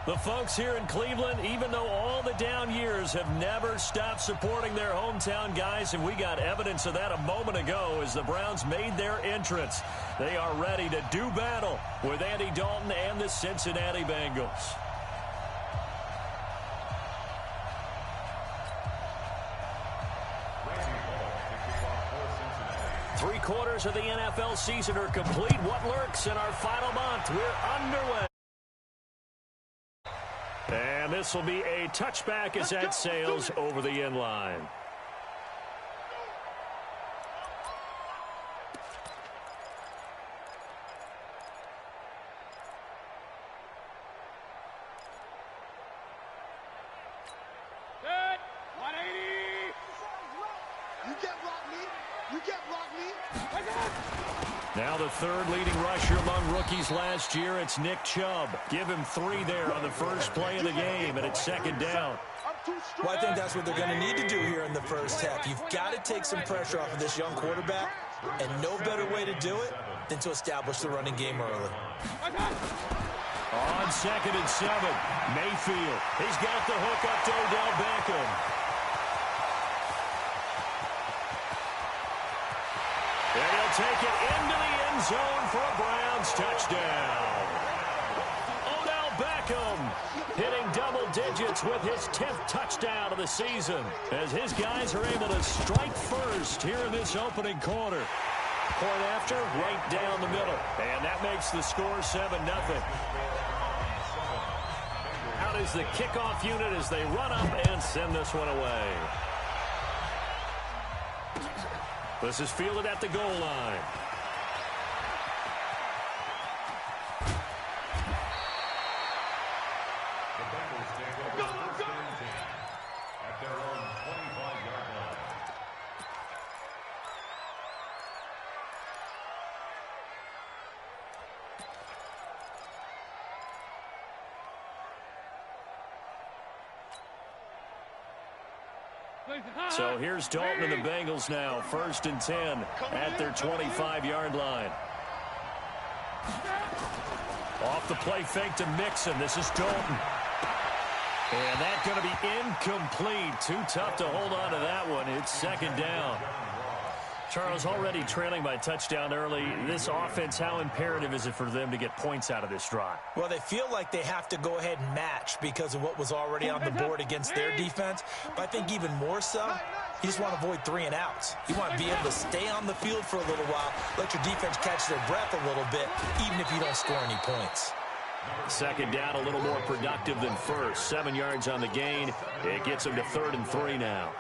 The folks here in Cleveland, even though all the down years, have never stopped supporting their hometown guys, and we got evidence of that a moment ago as the Browns made their entrance. They are ready to do battle with Andy Dalton and the Cincinnati Bengals. Three-quarters of the NFL season are complete. What lurks in our final month? We're underway. And this will be a touchback as that sails over the end line. Good. 180. You can't block me. You can't block me. Now the third leading rusher among rookies last year, it's Nick Chubb. Give him 3 there on the first play of the game, and it's second down. Well, I think that's what they're going to need to do here in the first half. You've got to take some pressure off of this young quarterback, and no better way to do it than to establish the running game early. On 2nd and 7, Mayfield. He's got the hook up to Odell Beckham. And he'll take it into the end zone for a Browns touchdown. Odell Beckham hitting double digits with his 10th touchdown of the season as his guys are able to strike first here in this opening quarter. Point after, right down the middle. And that makes the score 7-0. Out is the kickoff unit as they run up and send this one away. This is fielded at the goal line. At their own 25-yard line. So here's Dalton and the Bengals now. 1st and 10 at their 25-yard line. Off the play fake to Mixon. This is Dalton. And that's going to be incomplete. Too tough to hold on to that one. It's second down. Charles, already trailing by touchdown early. This offense, how imperative is it for them to get points out of this drive? Well, they feel like they have to go ahead and match because of what was already on the board against their defense. But I think even more so, you just want to avoid 3 and outs. You want to be able to stay on the field for a little while, let your defense catch their breath a little bit, even if you don't score any points. Second down, a little more productive than first. 7 yards on the gain. It gets them to 3rd and 3 now.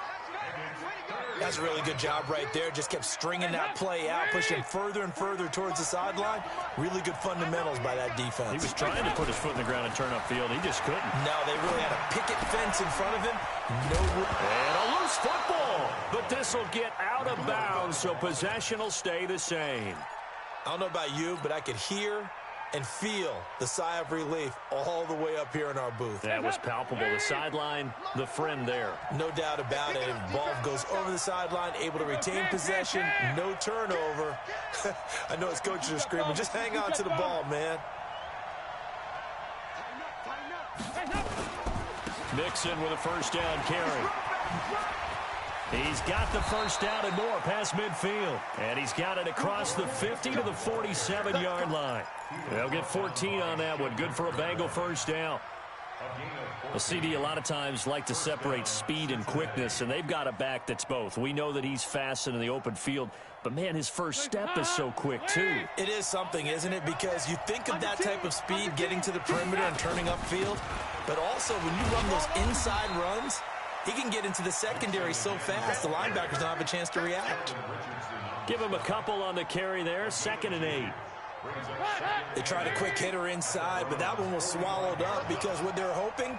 That's a really good job right there. Just kept stringing that play out, pushing further and further towards the sideline. Really good fundamentals by that defense. He was trying to put his foot in the ground and turn upfield. He just couldn't. No, they really had a picket fence in front of him. And a loose football. But this will get out of bounds, so possession will stay the same. I don't know about you, but I could hear and feel the sigh of relief all the way up here in our booth. That was palpable. The sideline, the friend there. No doubt about it. If the ball goes over the sideline, able to retain possession, no turnover. I know his coaches are screaming, just hang on to the ball, man. Mixon with a first down carry. He's got the first down and more past midfield. And he's got it across the 50 to the 47-yard line. They'll get 14 on that one. Good for a Bengal first down. Well, CD a lot of times like to separate speed and quickness, and they've got a back that's both. We know that he's fast in the open field, but, man, his first step is so quick, too. It is something, isn't it? Because you think of that type of speed getting to the perimeter and turning upfield, but also when you run those inside runs, he can get into the secondary so fast, the linebackers don't have a chance to react. Give him a couple on the carry there. 2nd and 8. They tried a quick hitter inside, but that one was swallowed up because what they're hoping,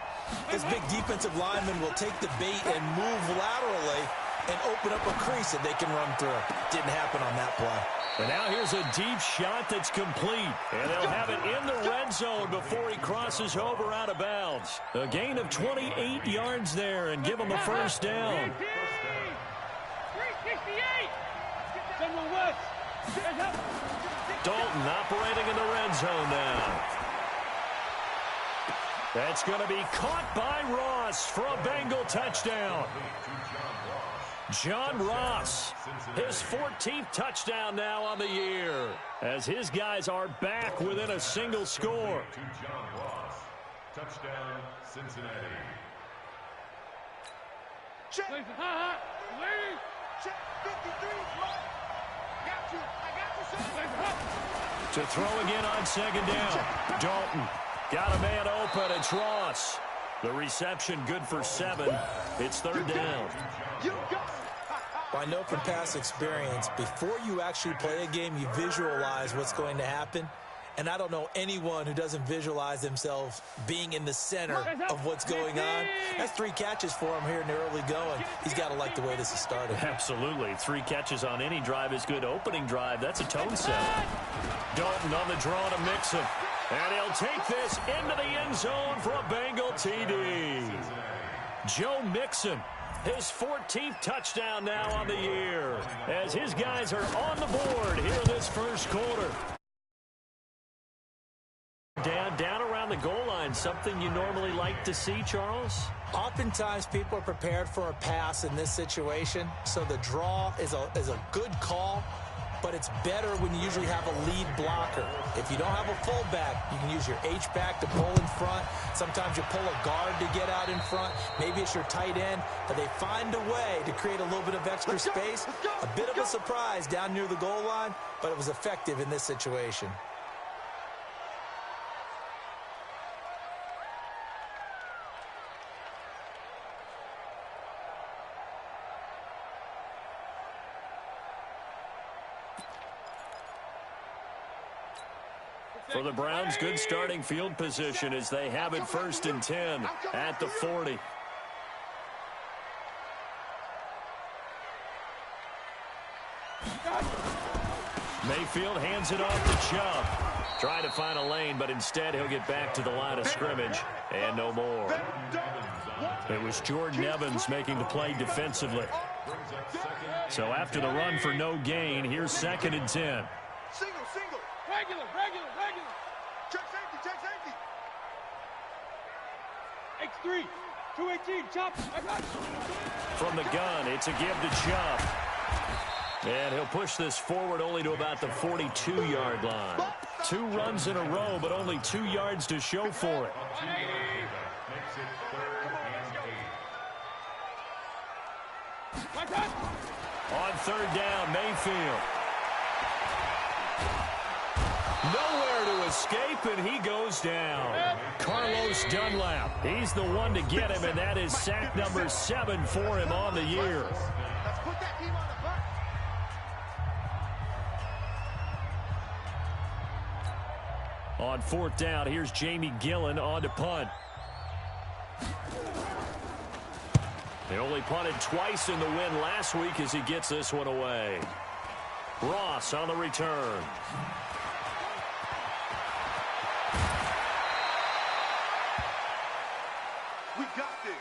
this big defensive lineman will take the bait and move laterally and open up a crease that they can run through. Didn't happen on that play. And now here's a deep shot that's complete. And they'll have it in the red zone before he crosses over out of bounds. A gain of 28 yards there and give him a first down. 368. Dalton operating in the red zone now. That's going to be caught by Ross for a Bengal touchdown. John Ross, his 14th touchdown now on the year, as his guys are back within a single score. John Ross. Touchdown, Cincinnati. Check. Ladies. Check. 53. Got you. I got you, To throw again on second down. Dalton got a man open. It's Ross. The reception good for 7. It's third down. You got it. Well, I know from past experience, before you actually play a game, you visualize what's going to happen. And I don't know anyone who doesn't visualize themselves being in the center of what's going on. That's 3 catches for him here in the early going. He's got to like the way this is started. Absolutely. 3 catches on any drive is good. Opening drive, that's a tone setter. Dalton on the draw to Mixon. And he'll take this into the end zone for a Bengal TD. Joe Mixon, his 14th touchdown now on the year, as his guys are on the board here in this first quarter. Down around the goal line, something you normally like to see, Charles? Oftentimes, people are prepared for a pass in this situation, so the draw is a good call, but it's better when you usually have a lead blocker. If you don't have a fullback, you can use your H-back to pull in front. Sometimes you pull a guard to get out in front. Maybe it's your tight end, but they find a way to create a little bit of extra space. A bit of a surprise down near the goal line, but it was effective in this situation. For the Browns, good starting field position as they have it 1st and 10 at the 40. Mayfield hands it off to Chubb. Trying to find a lane, but instead he'll get back to the line of scrimmage and no more. It was Jordan Evans making the play defensively. So after the run for no gain, here's 2nd and 10. Single. Regular. Check safety. X3. 218. Chop. I got you. From the gun, it's a give to Chubb. And he'll push this forward only to about the 42-yard line. 2 runs in a row, but only 2 yards to show for it. Makes it 3rd and 8. On 3rd down, Mayfield. Nowhere to escape, and he goes down. Carlos Dunlap, he's the one to get him, and that is sack number 7 for him on the year. Let's put that team on the bus. On 4th down, here's Jamie Gillen on to punt. They only punted twice in the win last week as he gets this one away. Ross on the return. We got this.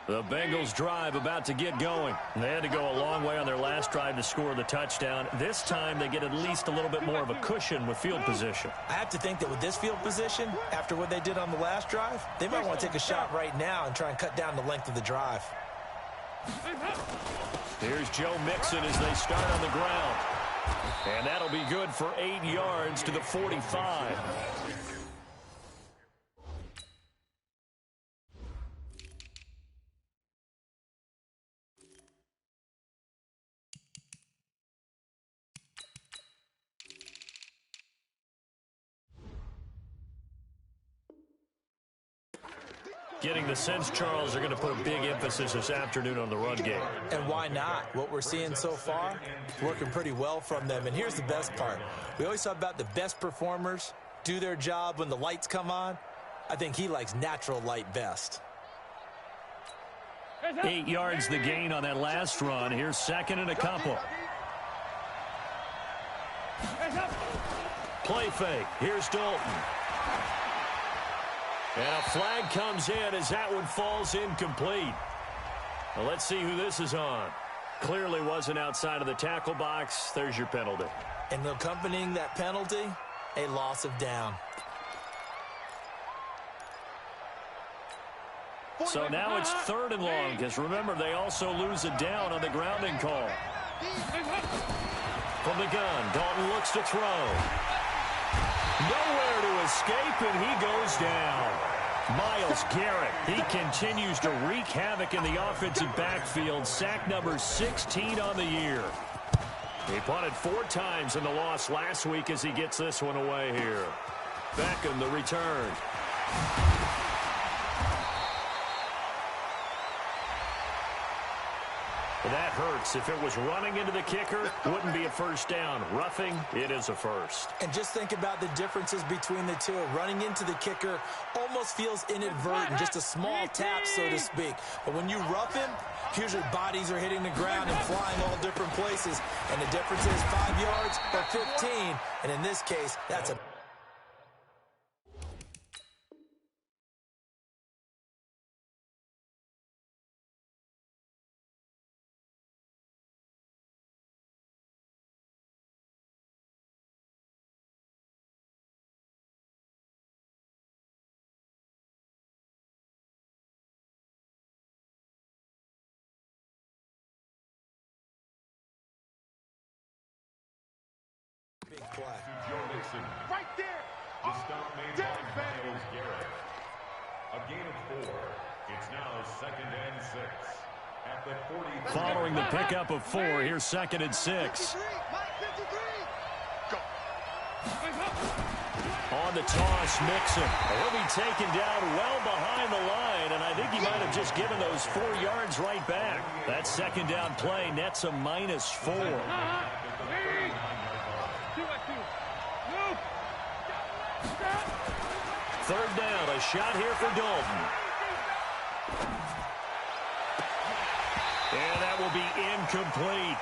The Bengals drive about to get going. They had to go a long way on their last drive to score the touchdown. This time they get at least a little bit more of a cushion with field position. I have to think that with this field position, after what they did on the last drive, they might want to take a shot right now and try and cut down the length of the drive. Here's Joe Mixon as they start on the ground. And that'll be good for 8 yards to the 45. Getting the sense, Charles, are going to put a big emphasis this afternoon on the run game. And why not? What we're seeing so far, working pretty well from them. And here's the best part. We always talk about the best performers do their job when the lights come on. I think he likes natural light best. 8 yards the gain on that last run. Here's second and a couple. Play fake. Here's Dalton. And a flag comes in as that one falls incomplete. Well, let's see who this is on. Clearly wasn't outside of the tackle box. There's your penalty. And accompanying that penalty, a loss of down. So now it's 3rd and long, because remember, they also lose a down on the grounding call. From the gun, Dalton looks to throw. Nowhere to escape, and he goes down. Myles Garrett, he continues to wreak havoc in the offensive backfield. Sack number 16 on the year. He punted 4 times in the loss last week as he gets this one away here. Beckham, the return. That hurts. If it was running into the kicker, wouldn't be a first down. Roughing, it is a first. And just think about the differences between the two. Running into the kicker almost feels inadvertent, just a small tap, so to speak. But when you rough him, usually bodies are hitting the ground and flying all different places. And the difference is 5 yards or 15. And in this case, that's a big play. Right there. The stop made by Myles Garrett. A gain of 4. It's now 2nd and 6. At the 40. Following the pickup of 4, here's 2nd and 6. Go. On the toss, Mixon. He'll be taken down well behind the line, and I think he might have just given those 4 yards right back. That 2nd down play nets a -4. Third down, a shot here for Dalton. And that will be incomplete.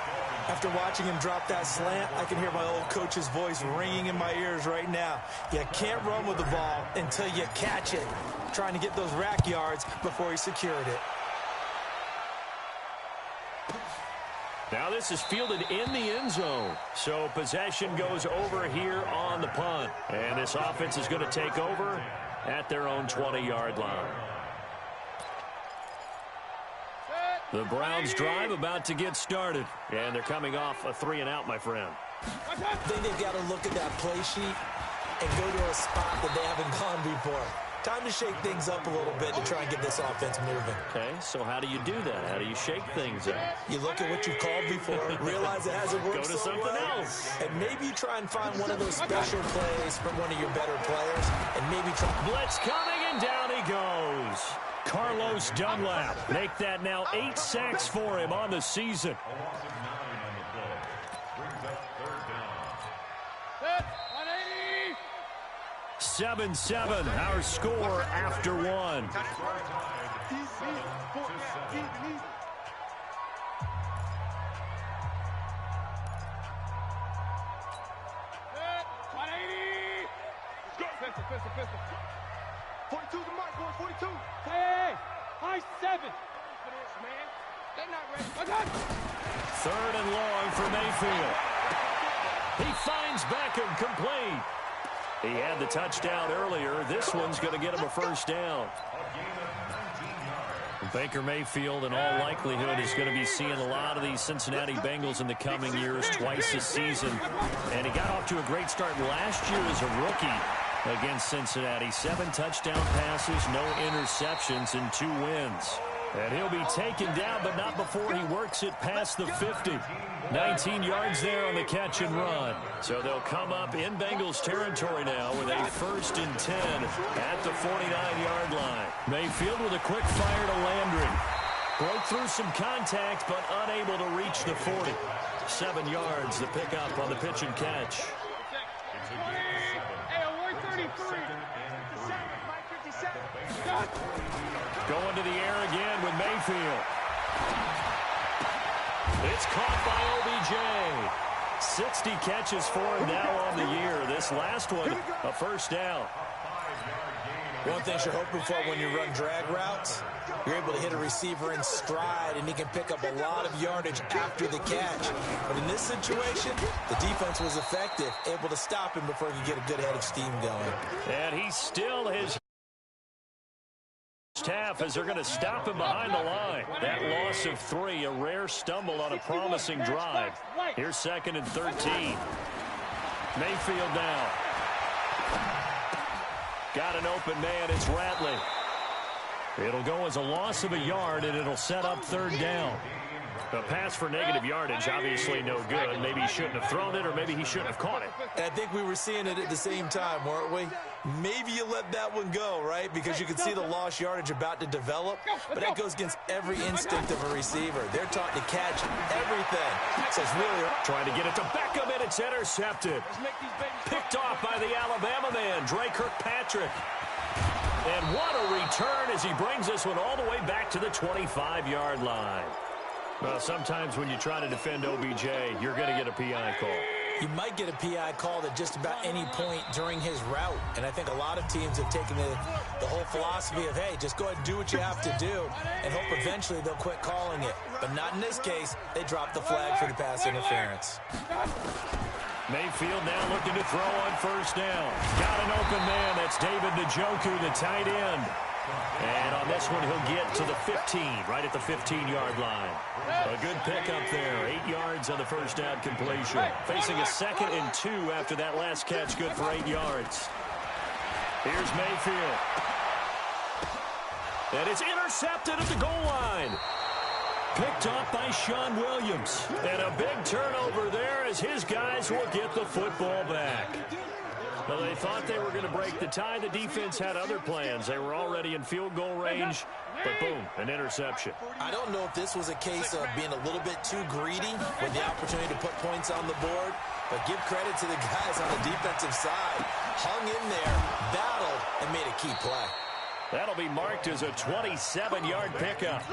After watching him drop that slant, I can hear my old coach's voice ringing in my ears right now. You can't run with the ball until you catch it. Trying to get those rack yards before he secured it. Now this is fielded in the end zone. So possession goes over here on the punt. And this offense is going to take over at their own 20-yard line. The Browns drive about to get started. And they're coming off a 3-and-out, my friend. I think they've got to look at that play sheet and go to a spot that they haven't gone before. Time to shake things up a little bit to try and get this offense moving. Okay, so how do you do that? How do you shake things up? You look at what you've called before, realize it hasn't worked Go to so something well, else. and maybe try and find one of those special plays from one of your better players, and maybe try. Blitz coming, and down he goes. Carlos Dunlap. Make that now 8 sacks for him on the season. 7-7, our score after 1. Pistol. 42 the mark, boy, 42. Hey, high 7. Man, they're not ready. 3rd and long for Mayfield. He finds Beckham complete. He had the touchdown earlier. This one's going to get him a first down. Baker Mayfield, in all likelihood, is going to be seeing a lot of these Cincinnati Bengals in the coming years, twice this season. And he got off to a great start last year as a rookie against Cincinnati. 7 touchdown passes, no interceptions, and 2 wins. And he'll be taken down, but not before he works it past the 50. 19 yards there on the catch and run. So they'll come up in Bengals territory now with a 1st and 10 at the 49-yard line. Mayfield with a quick fire to Landry. Broke through some contact, but unable to reach the 40. 7 yards, the pickup on the pitch and catch. Going to the air again with Mayfield. It's caught by OBJ. 60 catches for him now on the year. This last one, a 1st down. One thing you're hoping for when you run drag routes, you're able to hit a receiver in stride, and he can pick up a lot of yardage after the catch. But in this situation, the defense was effective, able to stop him before he could get a good head of steam going. And he still has half as they're going to stop him behind the line. That loss of 3, a rare stumble on a promising drive. Here's 2nd and 13. Mayfield now. Got an open man. It's Ratley. It'll go as a loss of a yard, and it'll set up 3rd down. A pass for negative yardage, obviously no good. Maybe he shouldn't have thrown it, or maybe he shouldn't have caught it. I think we were seeing it at the same time, weren't we? Maybe you let that one go, right? Because you can see the lost yardage about to develop, but that goes against every instinct of a receiver. They're taught to catch everything. So it's really trying to get it to Beckham, and it's intercepted. Picked off by the Alabama man, Dre Kirkpatrick. And what a return as he brings this one all the way back to the 25-yard line. Well, sometimes when you try to defend OBJ, you're going to get a PI call. You might get a PI called at just about any point during his route. And I think a lot of teams have taken the whole philosophy of, hey, just go ahead and do what you have to do and hope eventually they'll quit calling it. But not in this case. They dropped the flag for the pass interference. Mayfield now looking to throw on 1st down. Got an open man. That's David Njoku, the tight end. And on this one, he'll get to the 15, right at the 15-yard line. A good pickup there. 8 yards on the 1st down completion. Facing a 2nd and 2 after that last catch, good for 8 yards. Here's Mayfield. And it's intercepted at the goal line. Picked up by Sean Williams. And a big turnover there as his guys will get the football back. Well, they thought they were going to break the tie. The defense had other plans. They were already in field goal range, but boom, an interception. I don't know if this was a case of being a little bit too greedy with the opportunity to put points on the board, but give credit to the guys on the defensive side. Hung in there, battled, and made a key play. That'll be marked as a 27-yard pickup.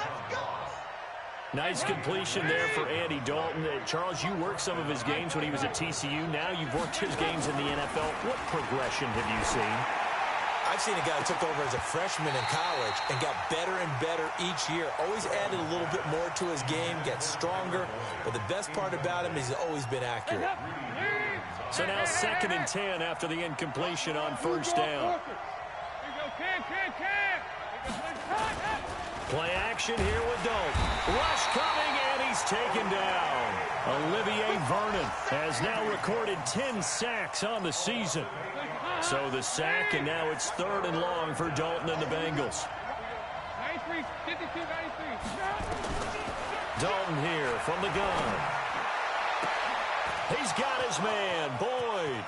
Nice completion there for Andy Dalton. Charles, you worked some of his games when he was at TCU. Now you've worked his games in the NFL. What progression have you seen? I've seen a guy who took over as a freshman in college and got better and better each year. Always added a little bit more to his game, gets stronger. But the best part about him is he's always been accurate. So now 2nd and 10 after the incompletion on 1st down. Play action here with Dalton. Rush coming, and he's taken down. Olivier Vernon has now recorded 10 sacks on the season. So the sack, and now it's 3rd and long for Dalton and the Bengals. 52, 93. Dalton here from the gun. He's got his man, Boyd.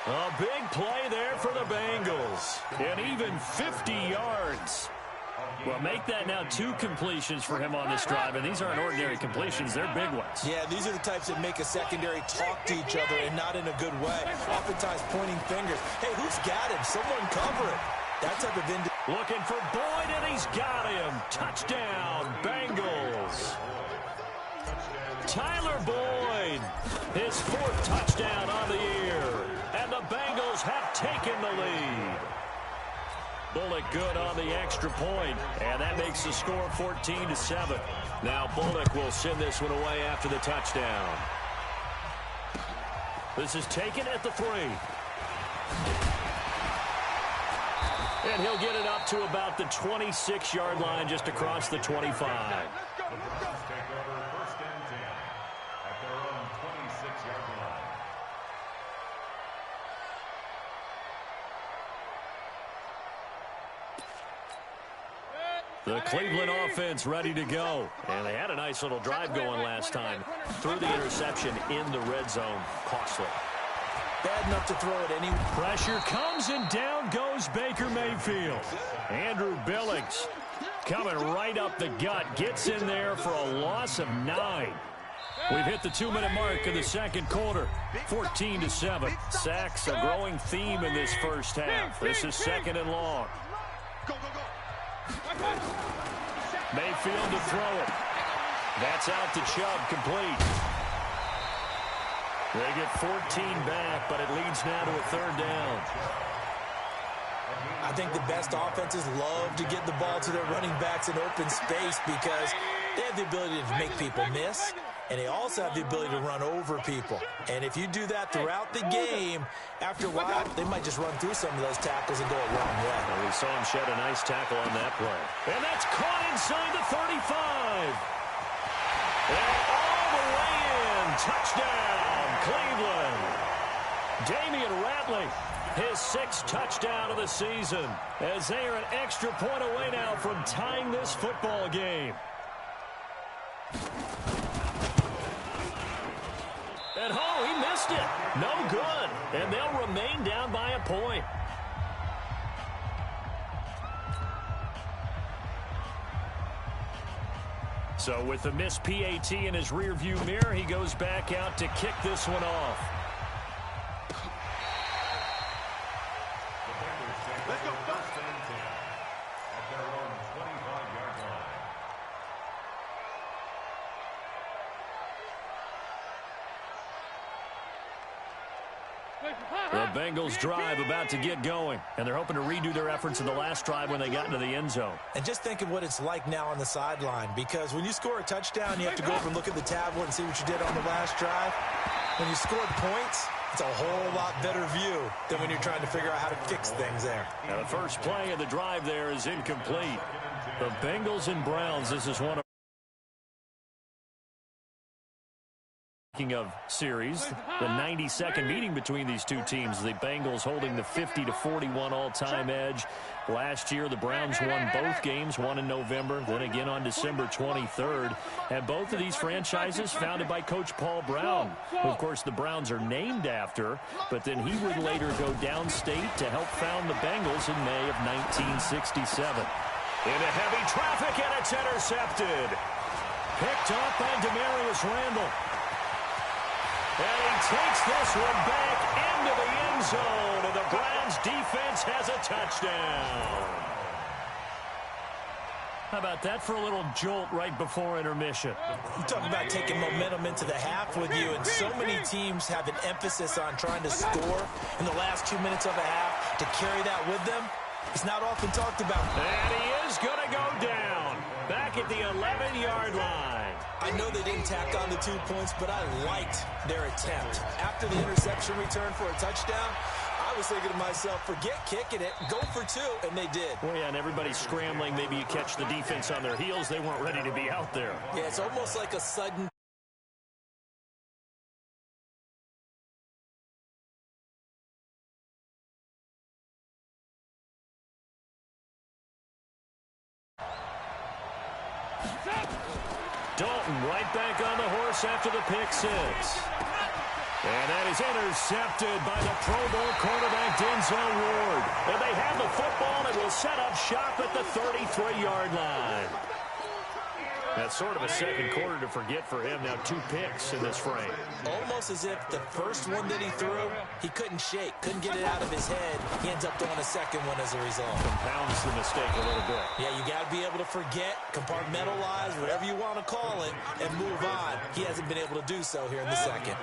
A big play there for the Bengals. And even 50 yards. Well, make that now 2 completions for him on this drive. And these aren't ordinary completions. They're big ones. Yeah, these are the types that make a secondary talk to each other and not in a good way. Oftentimes pointing fingers. Hey, who's got him? Someone cover it. That type of looking for Boyd, and he's got him. Touchdown, Bengals. Tyler Boyd, his 4th touchdown on the year. And the Bengals have taken the lead. Bullock good on the extra point, and that makes the score 14-7. Now Bullock will send this one away after the touchdown. This is taken at the 3. And he'll get it up to about the 26-yard line, just across the 25. The Cleveland offense ready to go. And they had a nice little drive going last time. Threw the interception in the red zone. Costly. Bad enough to throw it any. Pressure comes and down goes Baker Mayfield. Andrew Billings coming right up the gut. Gets in there for a loss of 9. We've hit the 2-minute mark in the second quarter. 14-7. Sacks a growing theme in this first half. This is 2nd and long. Mayfield to throw it. That's out to Chubb, complete. They get 14 back, but it leads now to a 3rd down. I think the best offenses love to get the ball to their running backs in open space because they have the ability to make people miss, and they also have the ability to run over people. And if you do that throughout the game, after a while, they might just run through some of those tackles and go a long way. Well, we saw him shed a nice tackle on that play. And that's caught inside the 35. And all the way in. Touchdown, Cleveland. Damian Ratley, his 6th touchdown of the season, as they are an extra point away now from tying this football game. And he missed it. No good. And they'll remain down by a point. So with the missed PAT in his rearview mirror, he goes back out to kick this one off. Let's go. First and 10 at their own 25-yard line. The Bengals drive about to get going, and they're hoping to redo their efforts in the last drive when they got into the end zone. And just think of what it's like now on the sideline, because when you score a touchdown, you have to go over and look at the tablet and see what you did on the last drive. When you scored points, it's a whole lot better view than when you're trying to figure out how to fix things there. Now the first play of the drive there is incomplete. The Bengals and Browns, this is one of of series, the 92nd meeting between these two teams. The Bengals holding the 50-41 all-time edge. Last year, the Browns won both games, one in November, then again on December 23rd. And both of these franchises founded by Coach Paul Brown, who, of course, the Browns are named after, but then he would later go downstate to help found the Bengals in May of 1967. Into heavy traffic, and it's intercepted. Picked up by Demarius Randall. And he takes this one back into the end zone, and the Browns defense has a touchdown. How about that for a little jolt right before intermission? You talk about taking momentum into the half with you, and so many teams have an emphasis on trying to score in the last 2 minutes of a half. To carry that with them, it's not often talked about. And he is going to go down back at the 11-yard line. I know they didn't tack on the 2 points, but I liked their attempt. After the interception return for a touchdown, I was thinking to myself, forget kicking it, go for 2, and they did. Well, yeah, and everybody's scrambling. Maybe you catch the defense on their heels. They weren't ready to be out there. Yeah, it's almost like a sudden... Dalton right back on the horse after the pick 6. And that is intercepted by the Pro Bowl quarterback Denzel Ward. And they have the football and will set up shop at the 33-yard line. That's sort of a second quarter to forget for him. Now 2 picks in this frame. Almost as if the first one that he threw, he couldn't shake, couldn't get it out of his head. He ends up throwing a second one as a result. Compounds the mistake a little bit. Yeah, you got to be able to forget, compartmentalize, whatever you want to call it, and move on. He hasn't been able to do so here in the second.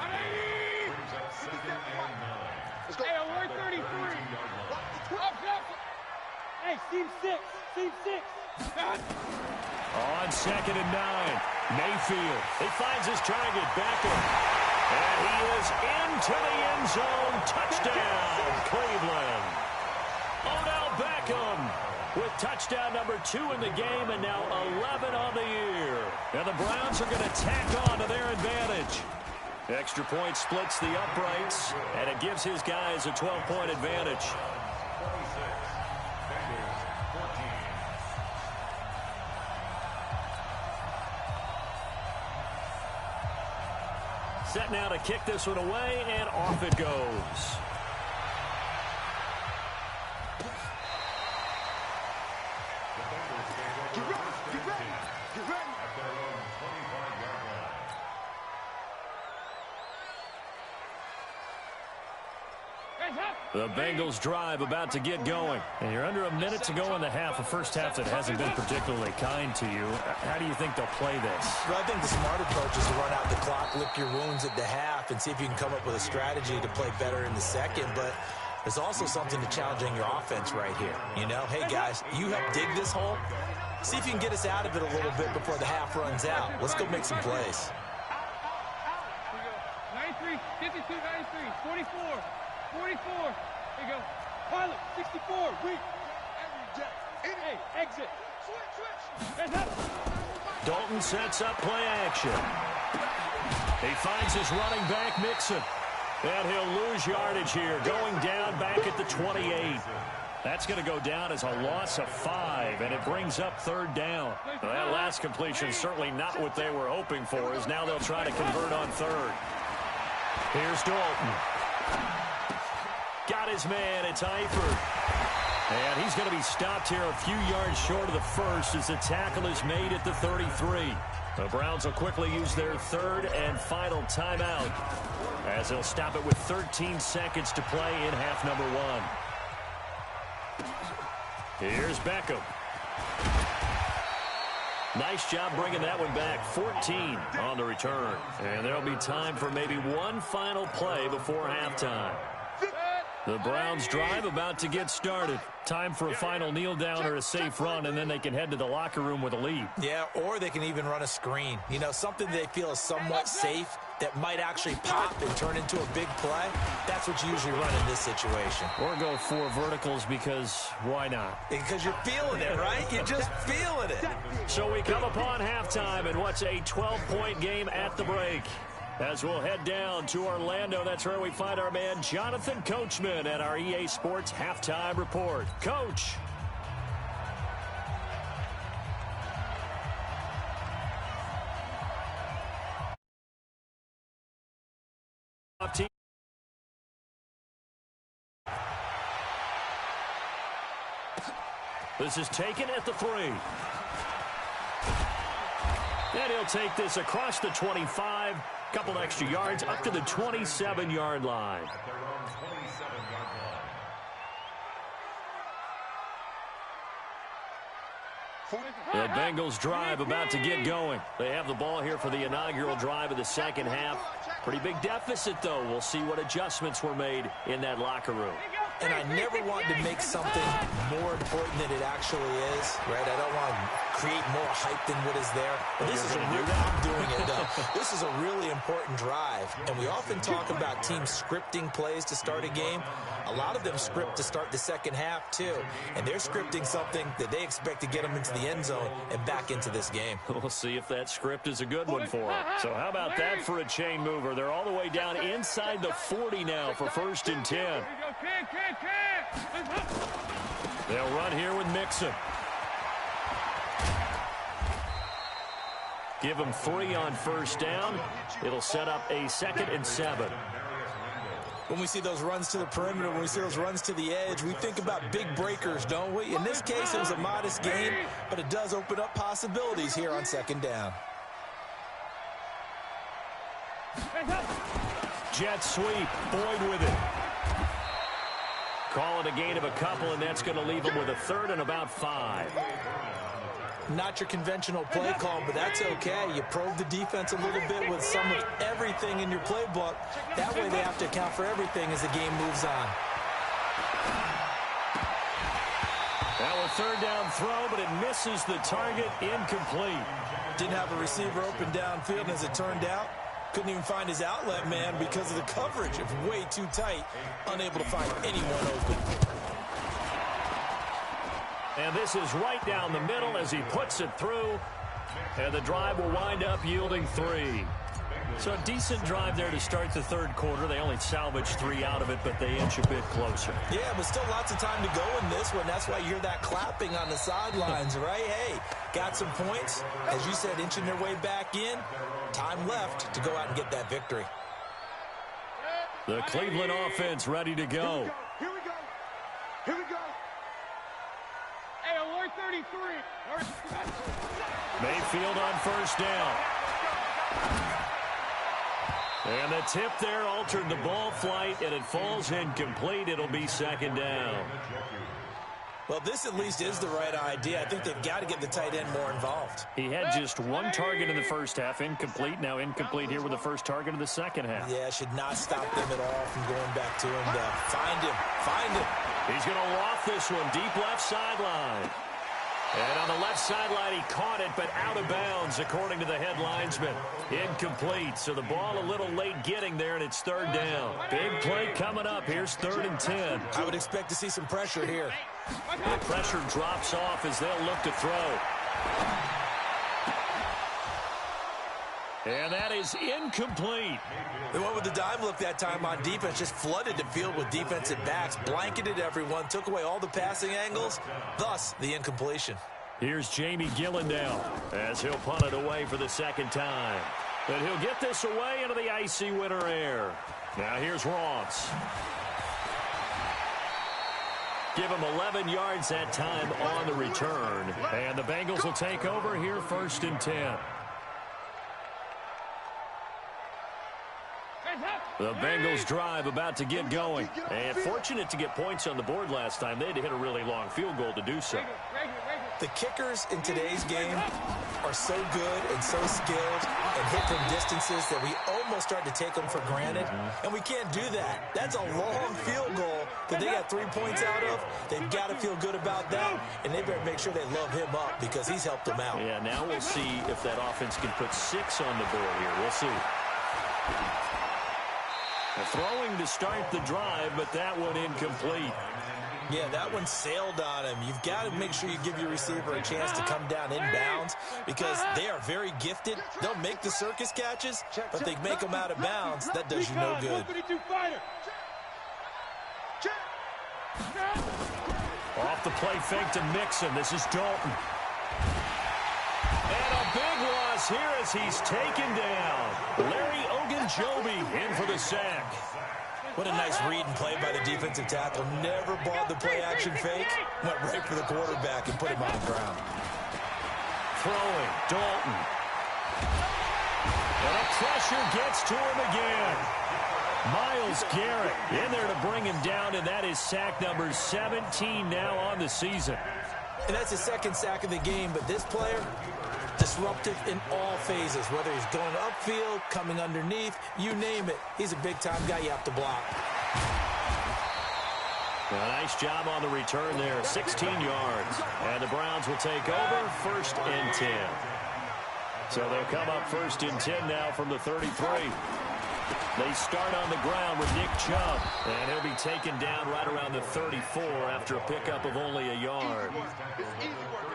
Let's go. Hey, we're 33. Hey, team 6. Team 6. On 2nd and 9, Mayfield. He finds his target, Beckham. And he is into the end zone. Touchdown, Cleveland. Odell Beckham with touchdown number 2 in the game, and now 11 on the year. And the Browns are going to tack on to their advantage. Extra point splits the uprights, and it gives his guys a 12-point advantage. set now to kick this one away, and off it goes. The Bengals drive about to get going. And you're under a minute to go in the half, a first half that hasn't been particularly kind to you. How do you think they'll play this? Well, I think the smart approach is to run out the clock, lick your wounds at the half, and see if you can come up with a strategy to play better in the second. But there's also something to challenging your offense right here. You know, hey, guys, you help dig this hole. See if you can get us out of it a little bit before the half runs out. Let's go make some plays. 93, 52, 93, 44. 44. There you go. Pilot, 64. Weak. Hey, exit. Switch. Heads up. Dalton sets up play action. He finds his running back, Mixon. And he'll lose yardage here, going down back at the 28. That's going to go down as a loss of 5, and it brings up third down. Well, that last completion certainly not what they were hoping for, as now they'll try to convert on third. Here's Dalton. Got his man, it's Eifert. And he's going to be stopped here a few yards short of the first as the tackle is made at the 33. The Browns will quickly use their third and final timeout as they'll stop it with 13 seconds to play in half number 1. Here's Beckham. Nice job bringing that one back. 14 on the return. And there'll be time for maybe one final play before halftime. The Browns drive about to get started. Time for a final kneel down or a safe run, and then they can head to the locker room with a lead. Yeah, or they can even run a screen. You know, something they feel is somewhat safe that might actually pop and turn into a big play. That's what you usually run in this situation. Or go 4 verticals because why not? Because you're feeling it, right? You're just feeling it. So we come upon halftime in what's a 12-point game at the break. As we'll head down to Orlando, that's where we find our man Jonathan Coachman at our EA Sports Halftime Report. Coach. This is taken at the 3. And he'll take this across the 25. Couple extra yards up to the 27-yard line. The Bengals drive about to get going. They have the ball here for the inaugural drive of the second half. Pretty big deficit, though. We'll see what adjustments were made in that locker room. And I never want to make something more important than it actually is, right? I don't want to create more hype than what is there. But this is a really, I'm doing it, though. This is a really important drive. And we often talk about teams scripting plays to start a game. A lot of them script to start the second half, too. And they're scripting something that they expect to get them into the end zone and back into this game. We'll see if that script is a good one for them. So how about that for a chain mover? They're all the way down inside the 40 now for 1st and 10. They'll run here with Mixon. Give them 3 on 1st down. It'll set up a 2nd and 7. When we see those runs to the perimeter, when we see those runs to the edge, we think about big breakers, don't we? In this case, it was a modest gain, but it does open up possibilities here on 2nd down. Jet sweep. Boyd with it. Call it a gain of a couple, and that's going to leave them with a 3rd and about 5. Not your conventional play call, but that's okay. You probe the defense a little bit with some of everything in your playbook. That way they have to account for everything as the game moves on. Now a 3rd down throw, but it misses the target. Incomplete. Didn't have a receiver open downfield, and as it turned out, couldn't even find his outlet man because of the coverage. It was way too tight, unable to find anyone open. And this is right down the middle as he puts it through. And the drive will wind up yielding 3. So a decent drive there to start the 3rd quarter. They only salvaged 3 out of it, but they inch a bit closer. Yeah, but still lots of time to go in this one. That's why you hear that clapping on the sidelines, right? Hey, got some points. As you said, inching their way back in. Time left to go out and get that victory. The Cleveland offense ready to go. Here we go. Here we go. Hey, alert 33. Mayfield on first down. And the tip there altered the ball flight, and it falls incomplete. It'll be second down. Well, this at least is the right idea. I think they've got to get the tight end more involved. He had just one target in the first half, incomplete. Now incomplete here with the first target of the second half. Yeah, should not stop them at all from going back to him. Find him. Find him. He's going to loft this one deep left sideline. And on the left sideline, he caught it, but out of bounds, according to the head linesman. Incomplete, so the ball a little late getting there, and it's third down. Big play coming up. Here's 3rd and 10. I would expect to see some pressure here. The pressure drops off as they'll look to throw. And that is incomplete. They went with the dime look that time on defense, just flooded the field with defensive backs, blanketed everyone, took away all the passing angles, thus the incompletion. Here's Jamie Gillendow as he'll punt it away for the second time. But he'll get this away into the icy winter air. Now here's Ross. Give him 11 yards that time on the return. And the Bengals will take over here 1st and 10. The Bengals drive about to get going. And fortunate to get points on the board last time. They had to hit a really long field goal to do so. The kickers in today's game are so good and so skilled and hit from distances that we almost start to take them for granted. And we can't do that. That's a long field goal that they got 3 points out of. They've got to feel good about that, and they better make sure they love him up because he's helped them out. Yeah, now we'll see if that offense can put 6 on the board here. We'll see. Throwing to start the drive, but that one incomplete. Yeah, that one sailed on him. You've got to make sure you give your receiver a chance to come down inbounds because they are very gifted. They'll make the circus catches, but they make them out of bounds. That does you no good. Off the play fake to Mixon. This is Dalton. And a big loss here as he's taken down. Larry Ogunjobi in for the sack. What a nice read and play by the defensive tackle. Never bought the play-action fake. Went right for the quarterback and put him on the ground. Throwing, Dalton. And the pressure gets to him again. Myles Garrett in there to bring him down, and that is sack number 17 now on the season. And that's his second sack of the game, but this player, disruptive in all phases, whether he's going upfield, coming underneath, you name it. He's a big-time guy you have to block. A nice job on the return there, 16 yards. And the Browns will take over 1st and 10. So they'll come up 1st and 10 now from the 33. They start on the ground with Nick Chubb, and he'll be taken down right around the 34 after a pickup of only a yard.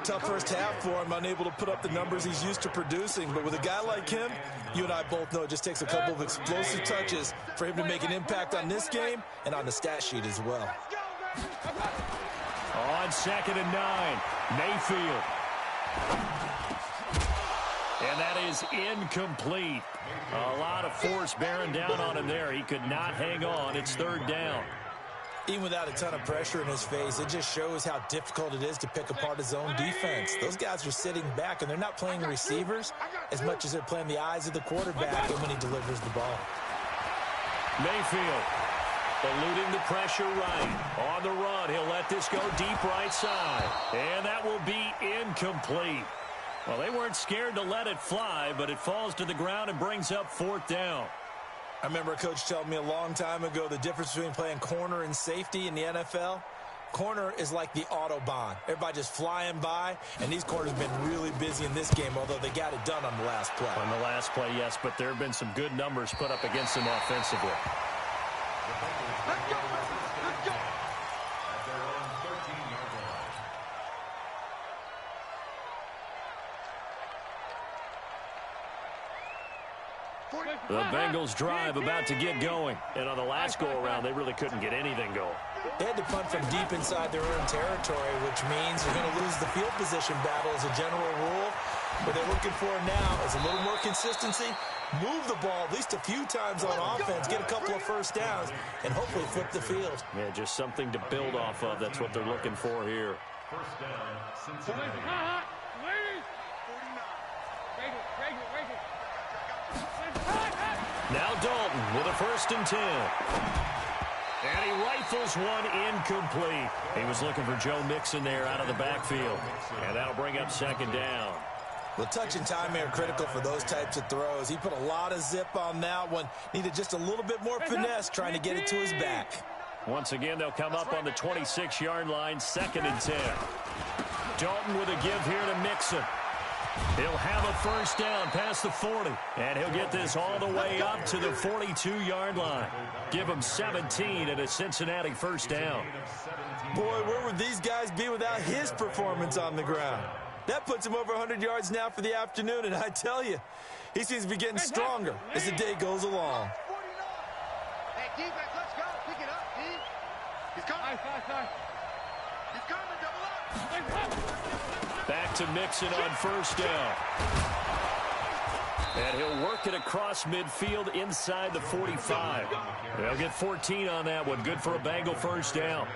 Tough first half for him, unable to put up the numbers he's used to producing. But with a guy like him, you and I both know it just takes a couple of explosive touches for him to make an impact on this game and on the stat sheet as well. On 2nd and 9, Mayfield. And that is incomplete. A lot of force bearing down on him there. He could not hang on. It's 3rd down. Even without a ton of pressure in his face, it just shows how difficult it is to pick apart his own defense. Those guys are sitting back, and they're not playing the receivers as much as they're playing the eyes of the quarterback and when he delivers the ball. Mayfield eluding the pressure right. On the run, he'll let this go deep right side. And that will be incomplete. Well, they weren't scared to let it fly, but it falls to the ground and brings up 4th down. I remember a coach telling me a long time ago the difference between playing corner and safety in the NFL. Corner is like the Autobahn. Everybody just flying by, and these corners have been really busy in this game, although they got it done on the last play. On the last play, yes, but there have been some good numbers put up against them offensively. Let's go, let's go. At their own 13-yard line. The Bengals drive about to get going. And on the last go-around, they really couldn't get anything going. They had to punt from deep inside their own territory, which means you're going to lose the field position battle as a general rule. What they're looking for now is a little more consistency, move the ball at least a few times on offense, get a couple of first downs, and hopefully flip the field. Yeah, just something to build off of. That's what they're looking for here. First down, Cincinnati. Now Dalton with a 1st and 10. And he rifles one incomplete. He was looking for Joe Mixon there out of the backfield. And that'll bring up 2nd down. Well, touch and time are critical for those types of throws. He put a lot of zip on that one. Needed just a little bit more finesse trying to get it to his back. Once again, they'll come up on the 26-yard line, 2nd and 10. Dalton with a give here to Mixon. He'll have a 1st down past the 40. And he'll get this all the way up to the 42-yard line. Give him 17 and a Cincinnati 1st down. Boy, where would these guys be without his performance on the ground? That puts him over 100 yards now for the afternoon, and I tell you, he seems to be getting stronger as the day goes along. Hey, defense, let's go. Pick it up, D. He's coming. He's coming, double up. Back to Mixon on 1st down. And he'll work it across midfield inside the 45. They'll get 14 on that one. Good for a Bengal 1st down.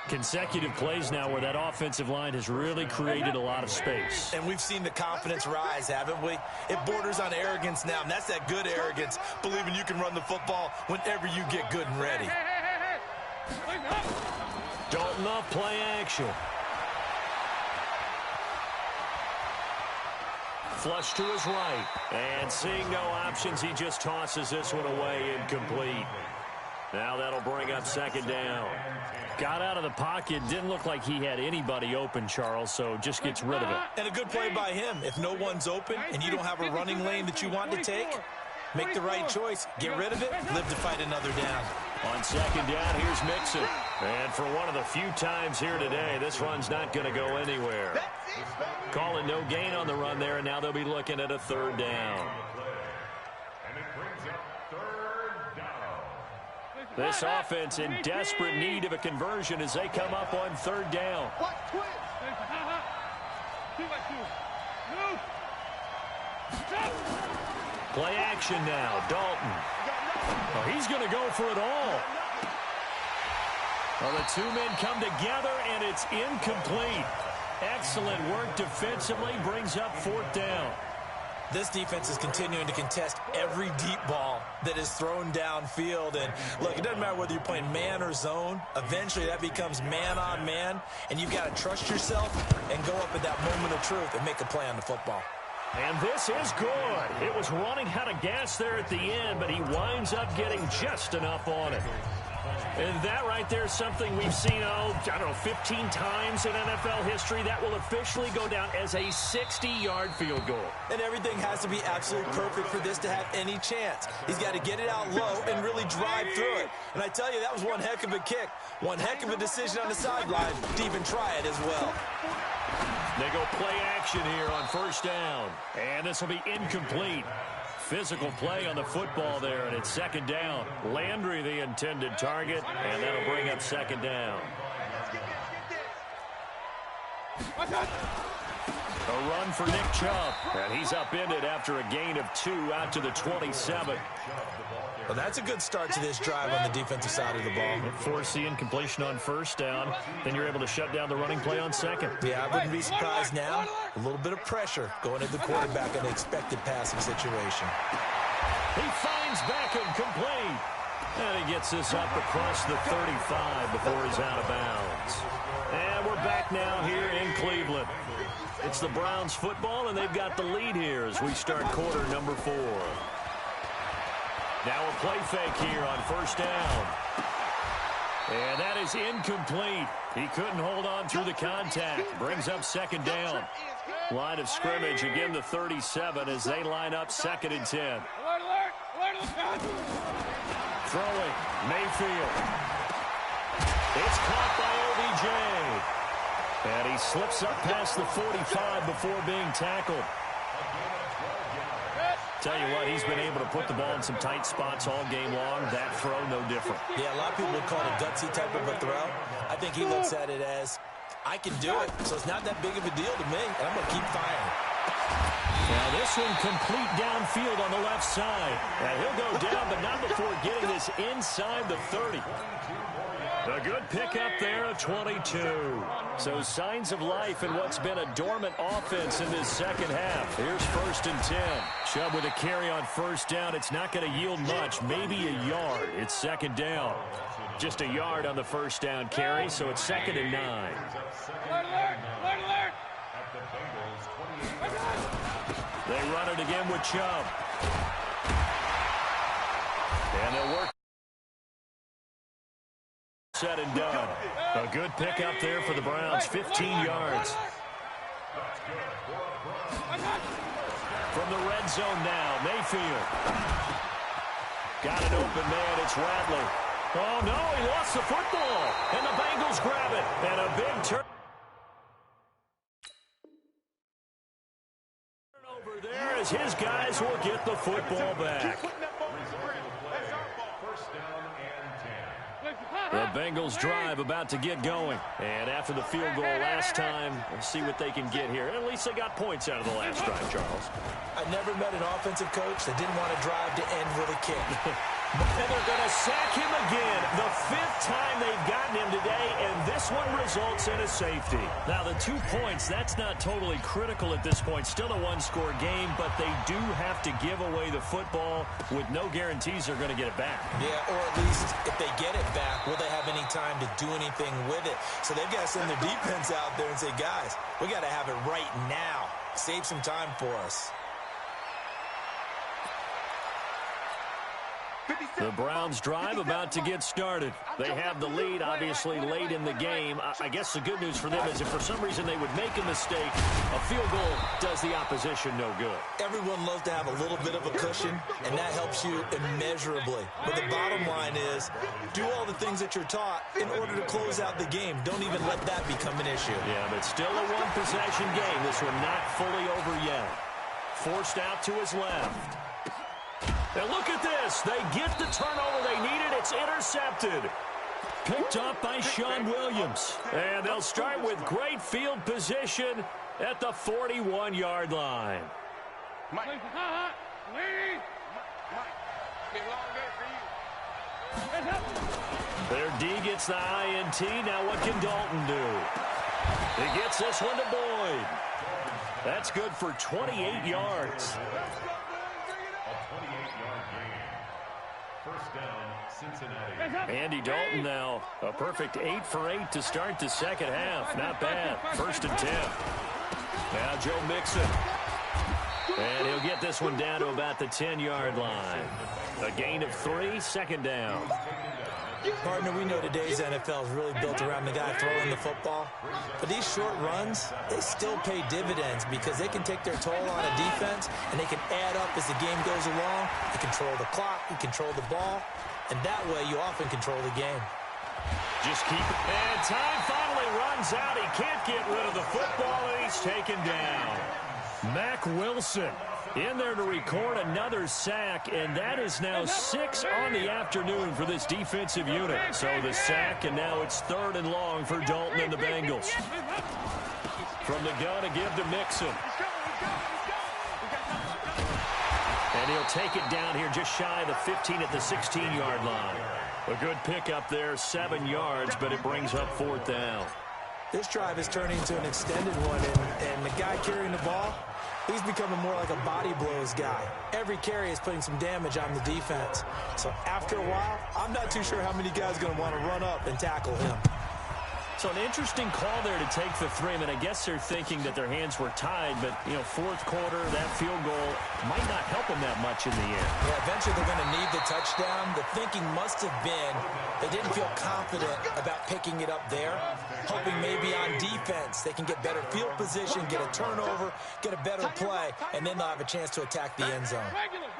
Consecutive plays now where that offensive line has really created a lot of space. And we've seen the confidence rise, haven't we? It borders on arrogance now, and that's that good arrogance, believing you can run the football whenever you get good and ready. Dalton off play action. Flush to his right. And seeing no options, he just tosses this one away incomplete. Now that'll bring up 2nd down. Got out of the pocket. Didn't look like he had anybody open, Charles, so just gets rid of it. And a good play by him. If no one's open and you don't have a running lane that you want to take, make the right choice. Get rid of it. Live to fight another down. On 2nd down, here's Mixon. And for one of the few times here today, this run's not going to go anywhere. Calling no gain on the run there, and now they'll be looking at a 3rd down. And it brings up 3rd down. This offense in desperate need of a conversion as they come up on 3rd down. Play action now, Dalton. Oh, he's going to go for it all. Well, the two men come together, and it's incomplete. Excellent work defensively, brings up 4th down. This defense is continuing to contest every deep ball that is thrown downfield. And, look, it doesn't matter whether you're playing man or zone. Eventually, that becomes man-on-man, and you've got to trust yourself and go up at that moment of truth and make a play on the football. And this is good. It was running out of gas there at the end, but he winds up getting just enough on it. And that right there is something we've seen, 15 times in NFL history. That will officially go down as a 60-yard field goal. And everything has to be absolutely perfect for this to have any chance. He's got to get it out low and really drive through it. And I tell you, that was one heck of a kick. One heck of a decision on the sideline to even try it as well. They go play action here on 1st down. And this will be incomplete. Physical play on the football there, and it's 2nd down. Landry the intended target, and that'll bring up 2nd down. A run for Nick Chubb, and he's upended after a gain of 2 out to the 27. Well, that's a good start to this drive on the defensive side of the ball. Force the incompletion on 1st down, then you're able to shut down the running play on 2nd. Yeah, I wouldn't be surprised now. A little bit of pressure going at the quarterback in the expected passing situation. He finds Beckham complete. And he gets this up across the 35 before he's out of bounds. And we're back now here in Cleveland. It's the Browns football, and they've got the lead here as we start quarter number 4. Now a play fake here on 1st down. And that is incomplete. He couldn't hold on through the contact. Brings up 2nd down. Line of scrimmage, again the 37 as they line up 2nd and 10. Throwing, Mayfield. It's caught by OBJ. And he slips up past the 45 before being tackled. Tell you what, he's been able to put the ball in some tight spots all game long. That throw, no different. Yeah, a lot of people would call it a gutsy type of a throw. I think he looks at it as, I can do it, so it's not that big of a deal to me, and I'm going to keep firing. Now this one complete downfield on the left side. And he'll go down, but not before getting this inside the 30. A good pickup there, a 22. So signs of life in what's been a dormant offense in this second half. Here's 1st and 10. Chubb with a carry on first down. It's not going to yield much, maybe a yard. It's 2nd down. Just a yard on the first down carry, so it's 2nd and 9. Alert! They run it again with Chubb. And they'll work. Said and done. A good pickup there for the Browns, 15 yards. From the red zone now, Mayfield. Got an open man, it's Rattler. Oh, no, he lost the football. And the Bengals grab it. And a big turnover there as his guys will get the football back. The Bengals drive about to get going. And after the field goal last time, we'll see what they can get here. At least they got points out of the last drive, Charles. I never met an offensive coach that didn't want to drive to end with a kick. And they're going to sack him again. The 5th time they've gotten him today, and this one results in a safety. Now, the 2 points, that's not totally critical at this point. Still a one-score game, but they do have to give away the football with no guarantees they're going to get it back. Yeah, or at least if they get it back, will they have any time to do anything with it? So they've got to send their defense out there and say, guys, we got to have it right now. Save some time for us. The Browns drive about to get started. They have the lead, obviously, late in the game. I guess the good news for them is if for some reason they would make a mistake, a field goal does the opposition no good. Everyone loves to have a little bit of a cushion, and that helps you immeasurably. But the bottom line is, do all the things that you're taught in order to close out the game. Don't even let that become an issue. Yeah, but still a one-possession game. This one not fully over yet. Forced out to his left. And look at this. They get the turnover they needed. It's intercepted. Picked up by Sean Williams. And they'll start with great field position at the 41-yard line. Their D gets the INT. Now what can Dalton do? He gets this one to Boyd. That's good for 28 yards. First down, Cincinnati. Andy Dalton now a perfect 8 for 8 to start the second half. Not bad. 1st and 10. Now Joe Mixon. And he'll get this one down to about the 10-yard line. A gain of 3, 2nd down. Partner, we know today's NFL is really built around the guy throwing the football. But these short runs, they still pay dividends because they can take their toll on a defense and they can add up as the game goes along. You control the clock, you control the ball, and that way you often control the game. Just keep it. And time finally runs out. He can't get rid of the football, and he's taken down. Mack Wilson in there to record another sack, and that is now 6 on the afternoon for this defensive unit. So the sack, and now it's 3rd and long for Dalton and the Bengals. From the gun to give to Mixon. And he'll take it down here just shy of the 15 at the 16-yard line. A good pickup there, 7 yards, but it brings up 4th down. This drive is turning into an extended one, and the guy carrying the ball, he's becoming more like a body blows guy. Every carry is putting some damage on the defense. So after a while, I'm not too sure how many guys are going to want to run up and tackle him. So an interesting call there to take the 3. I mean, I guess they're thinking that their hands were tied, but, you know, 4th quarter, that field goal might not help them that much in the end. Yeah, eventually they're going to need the touchdown. The thinking must have been they didn't feel confident about picking it up there, hoping maybe on defense they can get better field position, get a turnover, get a better play, and then they'll have a chance to attack the end zone. Regular.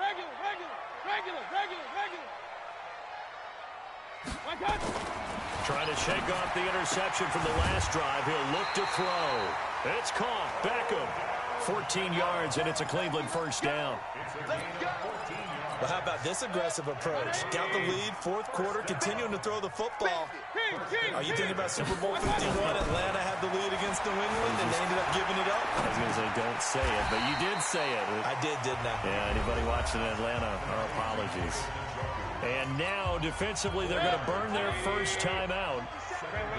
Trying to shake off the interception from the last drive. He'll look to throw. It's caught. Beckham 14 yards, and it's a Cleveland first down. Well, how about this aggressive approach? Got the lead, fourth quarter, continuing to throw the football. Are you thinking about Super Bowl 51? Atlanta had the lead against New England, and they ended up giving it up? I was going to say, don't say it, but you did say it. I did, didn't I? Yeah, anybody watching Atlanta, our apologies. And now, defensively, they're going to burn their first timeout.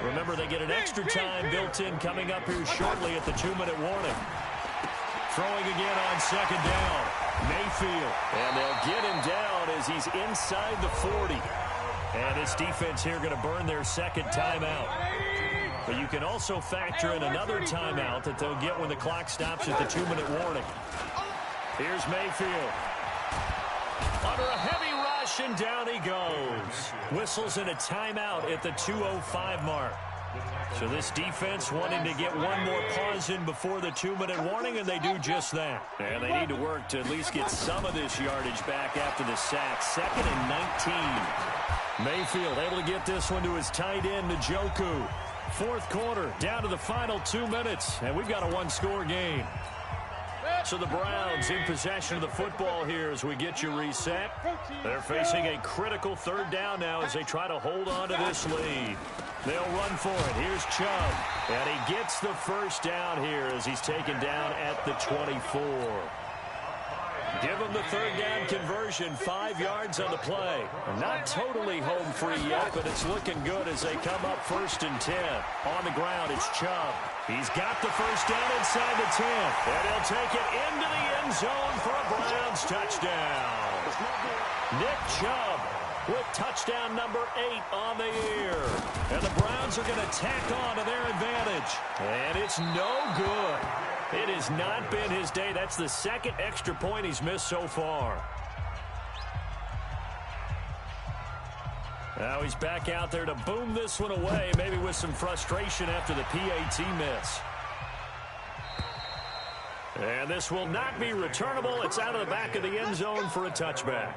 Remember, they get an extra time built in coming up here shortly at the 2-minute warning. Throwing again on second down. Mayfield. And they'll get him down as he's inside the 40. And this defense here going to burn their second timeout. But you can also factor in another timeout that they'll get when the clock stops at the 2-minute warning. Here's Mayfield. Under a heavy rush, and down he goes. Whistles in a timeout at the 2:05 mark. So this defense wanting to get one more pause in before the 2-minute warning, and they do just that. And they need to work to at least get some of this yardage back after the sack. 2nd and 19. Mayfield able to get this one to his tight end, Njoku. Fourth quarter, down to the final 2 minutes, and we've got a one-score game. So the Browns in possession of the football here as we get you reset. They're facing a critical third down now as they try to hold on to this lead. They'll run for it. Here's Chubb. And he gets the first down here as he's taken down at the 24. Give him the third down conversion, 5 yards on the play. Not totally home free yet, but it's looking good as they come up 1st and 10. On the ground, it's Chubb. He's got the first down inside the 10. And he'll take it into the end zone for a Browns touchdown. Nick Chubb with touchdown number 8 on the year. And the Browns are going to tack on to their advantage. And it's no good. It has not been his day. That's the second extra point he's missed so far. Now he's back out there to boom this one away, maybe with some frustration after the PAT miss. And this will not be returnable. It's out of the back of the end zone for a touchback.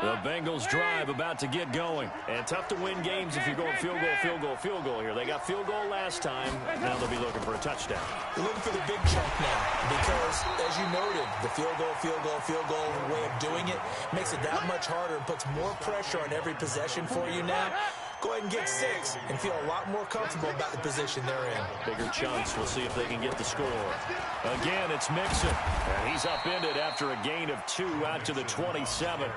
The Bengals drive about to get going. And tough to win games if you're going field goal, field goal, field goal here. They got field goal last time. Now they'll be looking for a touchdown. They're looking for the big chunk now because, as you noted, the field goal way of doing it makes it that much harder and puts more pressure on every possession for you now. Go ahead and get 6 and feel a lot more comfortable about the position they're in. Bigger chunks. We'll see if they can get the score. Again, it's Mixon. And he's upended after a gain of 2 out to the 27.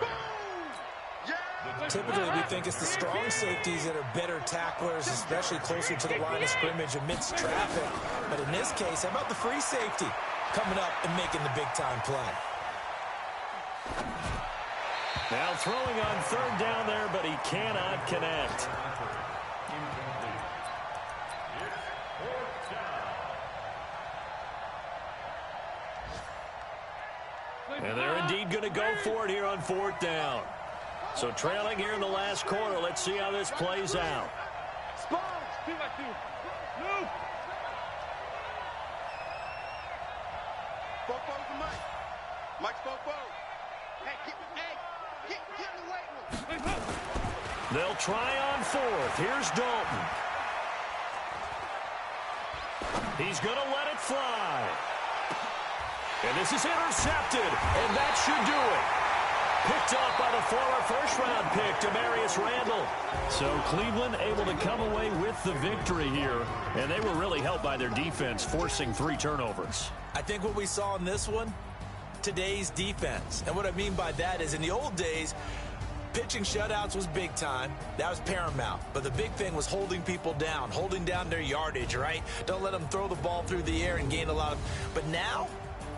Typically, we think it's the strong safeties that are better tacklers, especially closer to the line of scrimmage amidst traffic. But in this case, how about the free safety coming up and making the big-time play? Now throwing on third down there, but he cannot connect. And they're indeed going to go for it here on 4th down. So trailing here in the last quarter. Let's see how this plays out. They'll try on 4th. Here's Dalton. He's going to let it fly. And this is intercepted. And that should do it. Picked up by the former first-round pick, Demarius Randall. So Cleveland able to come away with the victory here. And they were really helped by their defense, forcing 3 turnovers. I think what we saw in this one, today's defense. And what I mean by that is in the old days, pitching shutouts was big time. That was paramount. But the big thing was holding people down, holding down their yardage, right? Don't let them throw the ball through the air and gain a lot of... But now,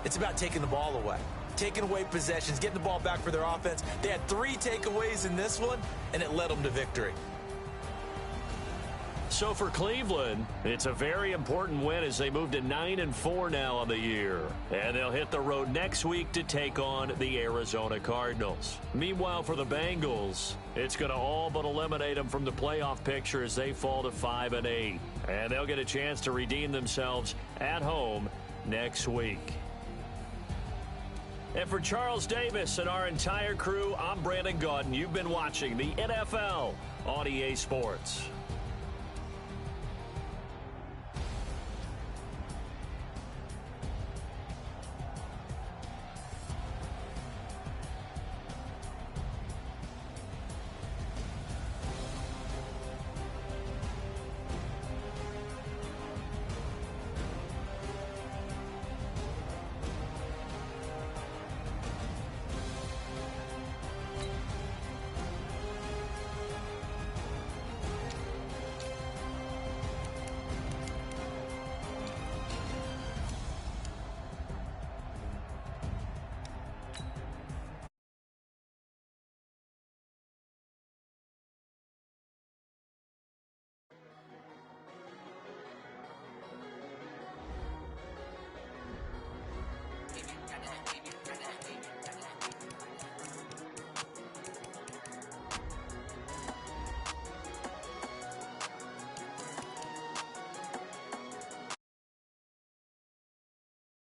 it's about taking the ball away. Taking away possessions, getting the ball back for their offense. They had 3 takeaways in this one, and it led them to victory. So for Cleveland, it's a very important win as they move to 9-4 now on the year. And they'll hit the road next week to take on the Arizona Cardinals. Meanwhile, for the Bengals, it's going to all but eliminate them from the playoff picture as they fall to 5-8. And they'll get a chance to redeem themselves at home next week. And for Charles Davis and our entire crew, I'm Brandon Gaudin. You've been watching the NFL on EA Sports.